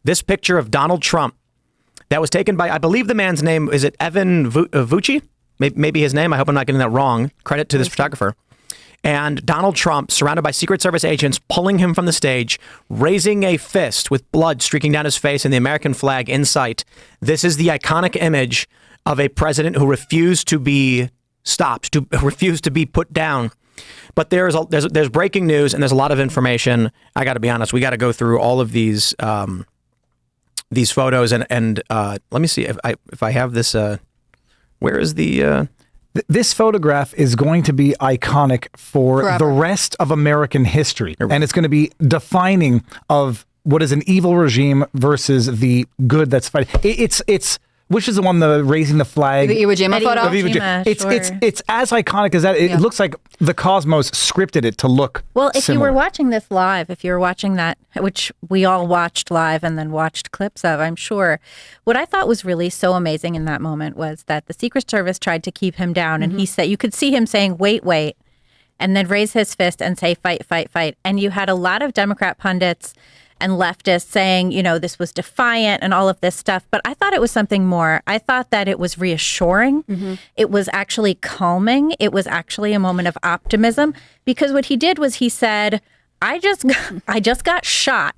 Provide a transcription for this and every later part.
this picture of Donald Trump that was taken by, I believe the man's name, is it Evan Vucci? Maybe his name. I hope I'm not getting that wrong. Credit to this photographer. And Donald Trump, surrounded by Secret Service agents, pulling him from the stage, raising a fist with blood streaking down his face and the American flag in sight. This is the iconic image of a president who refused to be stopped, to refused to be put down. But there's breaking news and there's a lot of information. I got to be honest. We got to go through all of these photos and let me see if I have this. Where is the? This photograph is going to be iconic for Forever. the rest of American history, and it's going to be defining of what is an evil regime versus the good that's fighting. It's which is the one raising the flag? The Iwo Jima photo? Iwo Jima. It's as iconic as that. It looks like the Cosmos scripted it to look Well, if similar. you were watching this live, if you were watching that, which we all watched live and then watched clips of, I'm sure, what I thought was really so amazing in that moment was that the Secret Service tried to keep him down. And he said, you could see him saying, wait, and then raise his fist and say, fight, fight, fight. And you had a lot of Democrat pundits and leftists saying, this was defiant and all of this stuff. But I thought it was something more. I thought that it was reassuring. It was actually calming. It was actually a moment of optimism, because what he did was he said, I just got shot,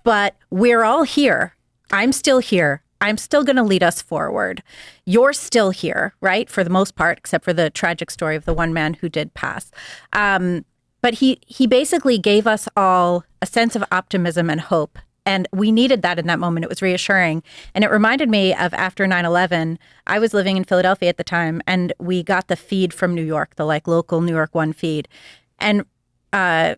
but we're all here. I'm still here. I'm still going to lead us forward. You're still here, right? For the most part, except for the tragic story of the one man who did pass. But he basically gave us all a sense of optimism and hope. And we needed that in that moment. It was reassuring. And it reminded me of after 9/11, I was living in Philadelphia at the time, and we got the feed from New York, the local New York One feed. And Rudy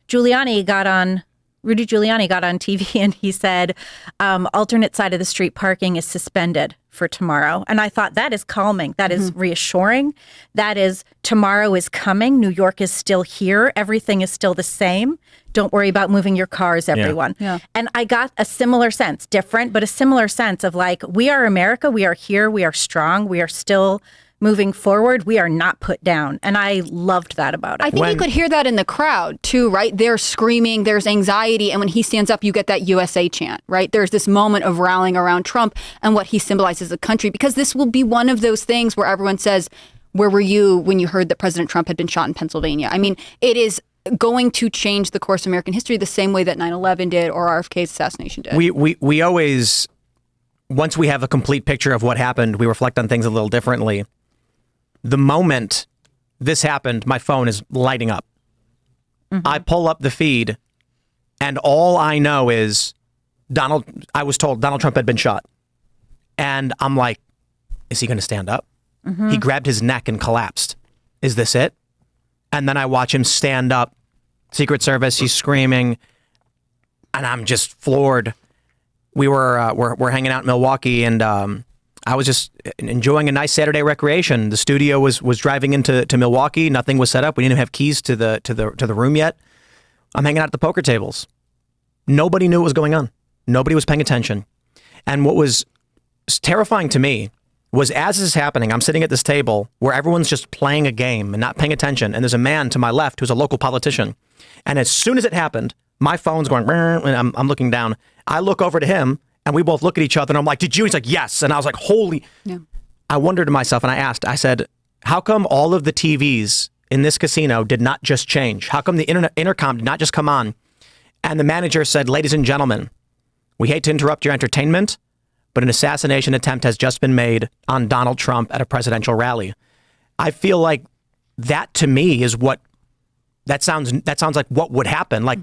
Giuliani got on TV and he said, alternate side of the street parking is suspended for tomorrow. And I thought, that is calming. That is reassuring. That is, tomorrow is coming. New York is still here. Everything is still the same. Don't worry about moving your cars, everyone. Yeah. And I got a similar sense, different, but a similar sense of we are America. We are here. We are strong. We are still moving forward. We are not put down. And I loved that about it. I think you could hear that in the crowd too, right? They're screaming, there's anxiety. And when he stands up, you get that USA chant, right? There's this moment of rallying around Trump and what he symbolizes as a country, because this will be one of those things where everyone says, where were you when you heard that President Trump had been shot in Pennsylvania? I mean, it is going to change the course of American history the same way that 9/11 did or RFK's assassination did. We always, once we have a complete picture of what happened, we reflect on things a little differently. The moment this happened, my phone is lighting up. I pull up the feed, and all I know is I was told Donald Trump had been shot. And I'm like, is he going to stand up? He grabbed his neck and collapsed. Is this it? And then I watch him stand up. Secret Service, he's screaming. And I'm just floored. We're hanging out in Milwaukee, and I was just enjoying a nice Saturday recreation. The studio was driving into Milwaukee. Nothing was set up. We didn't even have keys to the room yet. I'm hanging out at the poker tables. Nobody knew what was going on. Nobody was paying attention. And what was terrifying to me was, as this is happening, I'm sitting at this table where everyone's just playing a game and not paying attention. And there's a man to my left who's a local politician. And as soon as it happened, my phone's going, and I'm looking down. I look over to him, and we both look at each other, and I'm like, did you? He's like, yes. And I was like, holy. Yeah. I wondered to myself, and I said, how come all of the TVs in this casino did not just change? How come the intercom did not just come on? And the manager said, ladies and gentlemen, we hate to interrupt your entertainment, but an assassination attempt has just been made on Donald Trump at a presidential rally. I feel like that, to me, is what that sounds like what would happen. Like,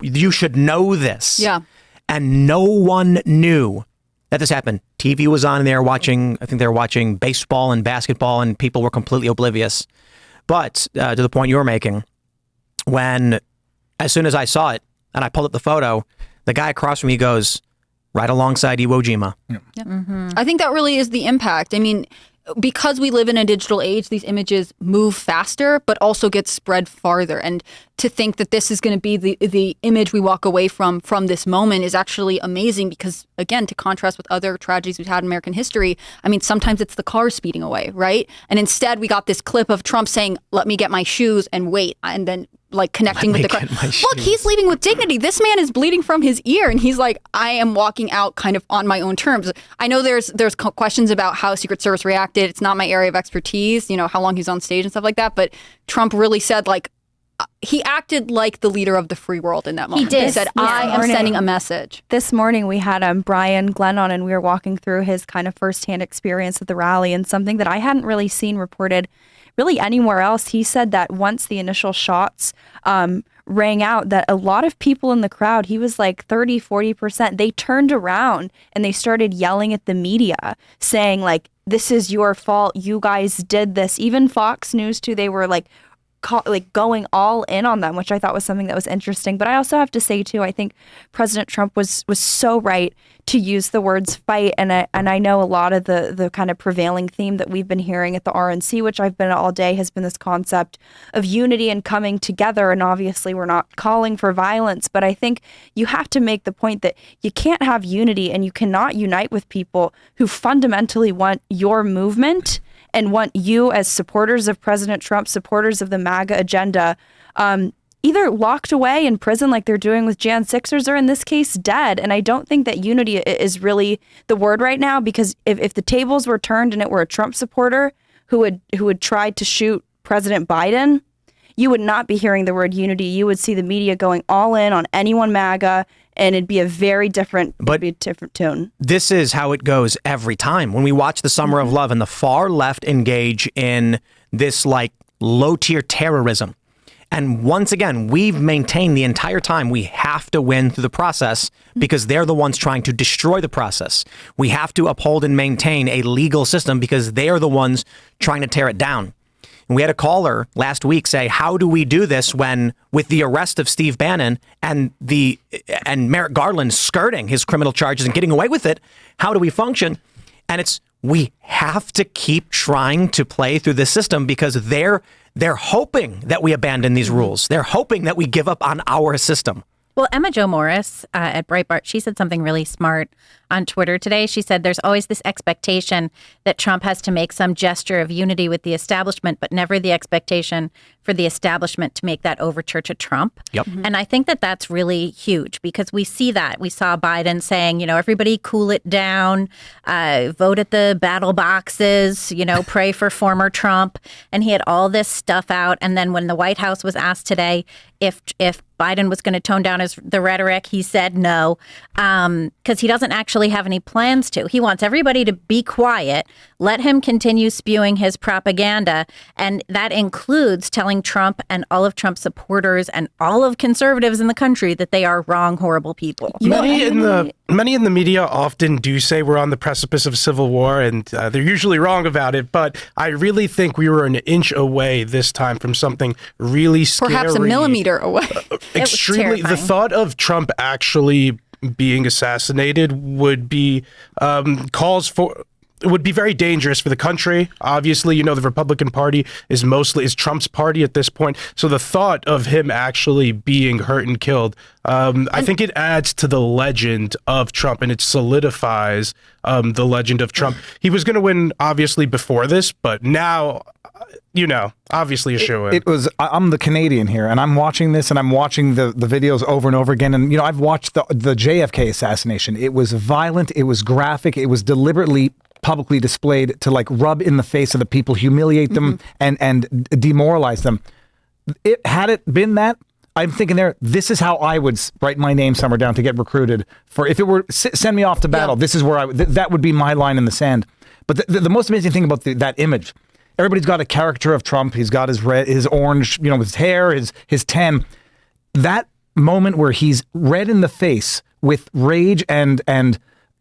you should know this. Yeah. And no one knew that this happened. TV was on, and they were watching baseball and basketball, and people were completely oblivious. But to the point you were making, as soon as I saw it and I pulled up the photo, the guy across from me goes, right alongside Iwo Jima. Yeah. I think that really is the impact. I mean, because we live in a digital age, these images move faster, but also get spread farther. And to think that this is going to be the image we walk away from this moment is actually amazing, because, again, to contrast with other tragedies we've had in American history, I mean, sometimes it's the car speeding away, right? And instead, we got this clip of Trump saying, let me get my shoes and wait. And then like connecting with the crowd. Look, he's leaving with dignity. This man is bleeding from his ear, and he's like, I am walking out kind of on my own terms. I know there's questions about how Secret Service reacted. It's not my area of expertise, how long he's on stage and stuff like that. But Trump really said, like, he acted like the leader of the free world in that moment. He did. He said, I am sending a message. This morning we had Brian Glenn on, and we were walking through his kind of firsthand experience at the rally, and something that I hadn't really seen reported really anywhere else. He said that once the initial shots rang out, that a lot of people in the crowd, he was like 30-40%, they turned around and they started yelling at the media, saying like, this is your fault, you guys did this. Even Fox News too, they were like going all in on them, which I thought was something that was interesting. But I also have to say too, I think President Trump was so right to use the words fight. And I know a lot of the kind of prevailing theme that we've been hearing at the RNC, which I've been at all day, has been this concept of unity and coming together. And obviously we're not calling for violence, but I think you have to make the point that you can't have unity and you cannot unite with people who fundamentally want your movement and want you as supporters of President Trump, supporters of the MAGA agenda, either locked away in prison like they're doing with Jan 6ers, or in this case, dead. And I don't think that unity is really the word right now, because if the tables were turned and it were a Trump supporter who would try to shoot President Biden, you would not be hearing the word unity. You would see the media going all in on anyone MAGA, and it'd be a very different, tone. This is how it goes every time. When we watch The Summer of Love and the far left engage in this like low-tier terrorism, and once again, we've maintained the entire time we have to win through the process because they're the ones trying to destroy the process. We have to uphold and maintain a legal system because they are the ones trying to tear it down. And we had a caller last week say, how do we do this when, with the arrest of Steve Bannon and Merrick Garland skirting his criminal charges and getting away with it, how do we function? And we have to keep trying to play through this system because they're hoping that we abandon these rules. They're hoping that we give up on our system. Well, Emma Jo Morris at Breitbart, she said something really smart on Twitter today. She said there's always this expectation that Trump has to make some gesture of unity with the establishment, but never the expectation for the establishment to make that overture to Trump. Yep. Mm-hmm. And I think that that's really huge because we see that. We saw Biden saying, everybody cool it down, vote at the battle boxes, pray for former Trump. And he had all this stuff out. And then when the White House was asked today if Biden was going to tone down the rhetoric, he said no, because he doesn't actually have any plans to. He wants everybody to be quiet, let him continue spewing his propaganda. And that includes telling Trump and all of Trump's supporters and all of conservatives in the country that they are wrong, horrible people. Many in the media often do say we're on the precipice of civil war, and they're usually wrong about it. But I really think we were an inch away this time from something really scary. Perhaps a millimeter away. Extremely. The thought of Trump actually being assassinated would be would be very dangerous for the country. Obviously, the Republican Party is Trump's party at this point. So the thought of him actually being hurt and killed, I think it adds to the legend of Trump, and it solidifies the legend of Trump. He was going to win, obviously, before this, but now, obviously a shoe-in. I'm the Canadian here, and I'm watching this, and I'm watching the videos over and over again. And, I've watched the JFK assassination. It was violent. It was graphic. It was deliberately publicly displayed to rub in the face of the people, humiliate them, and demoralize them. Had it been that, I'm thinking this is how I would write my name somewhere down to get recruited for. If it were send me off to battle, this is where that would be my line in the sand. But the most amazing thing about that image, everybody's got a caricature of Trump. He's got his red, his orange, with his hair, his tan. That moment where he's red in the face with rage and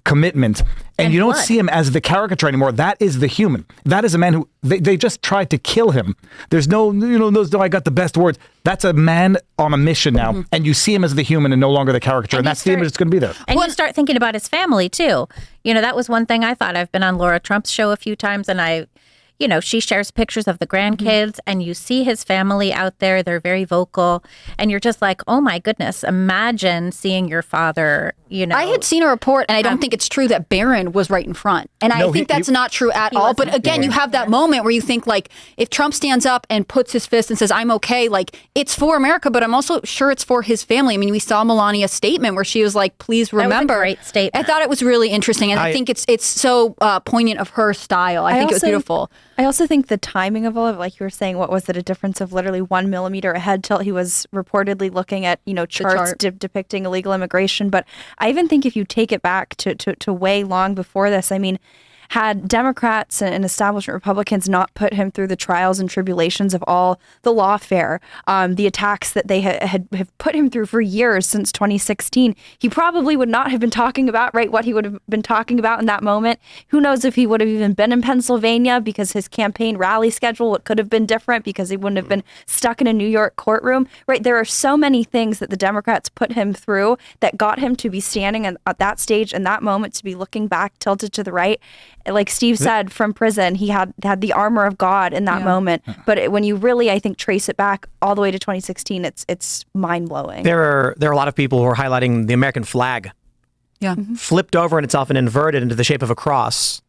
commitment, and you don't see him as the caricature anymore. That is the human. That is a man who they just tried to kill him. There's no, I got the best words. That's a man on a mission now, and you see him as the human and no longer the caricature, and that's the image that's going to be there. And you start thinking about his family too. That was one thing I thought. I've been on Laura Trump's show a few times, and she shares pictures of the grandkids and you see his family out there. They're very vocal. And you're just like, oh my goodness, imagine seeing your father, I had seen a report, and I don't think it's true, that Barron was right in front. And I think that's not true at all. But again, you have that moment where you think, like, if Trump stands up and puts his fist and says, I'm okay, like, it's for America, but I'm also sure it's for his family. I mean, we saw Melania's statement where she was like, please remember. That was a great statement. I thought it was really interesting. And I think it's so poignant of her style. I think it was beautiful. I also think the timing of all of it, like you were saying, what was it, a difference of literally 1 millimeter ahead till he was reportedly looking at, charts depicting illegal immigration. But I even think if you take it back to way long before this, I mean, had Democrats and establishment Republicans not put him through the trials and tribulations of all the lawfare, the attacks that they have put him through for years since 2016, he probably would not have been talking about what he would have been talking about in that moment. Who knows if he would have even been in Pennsylvania, because his campaign rally schedule could have been different, because he wouldn't have been stuck in a New York courtroom. Right? There are so many things that the Democrats put him through that got him to be standing at that stage in that moment, to be looking back, tilted to the right. Like Steve said, from prison, he had the armor of God in that moment. But when you really, I think, trace it back all the way to 2016, it's mind blowing. There are a lot of people who are highlighting the American flag, flipped over in itself and inverted into the shape of a cross.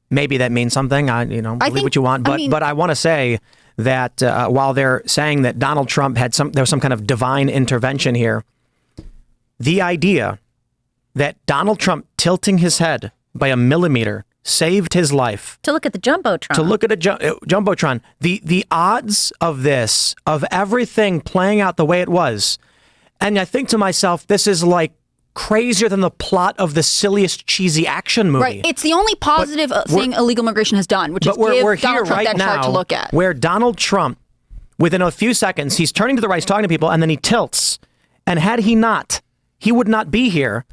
Maybe that means something. Believe what you want. But I want to say that while they're saying that Donald Trump there was some kind of divine intervention here, the idea that Donald Trump tilting his head by a millimeter saved his life. To look at the Jumbotron. To look at a Jumbotron. The odds of this, of everything playing out the way it was. And I think to myself, this is like crazier than the plot of the silliest cheesy action movie. Right. It's the only positive thing illegal immigration has done, which is we're give Donald Trump that chart to look at. Where Donald Trump, within a few seconds, he's turning to the right, he's talking to people, and then he tilts. And had he not, he would not be here.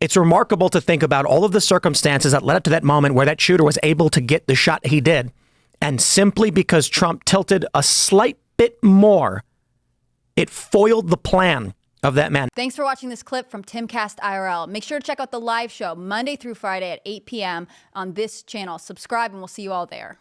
It's remarkable to think about all of the circumstances that led up to that moment where that shooter was able to get the shot he did. And simply because Trump tilted a slight bit more, it foiled the plan of that man. Thanks for watching this clip from Timcast IRL. Make sure to check out the live show Monday through Friday at 8 p.m. on this channel. Subscribe and we'll see you all there.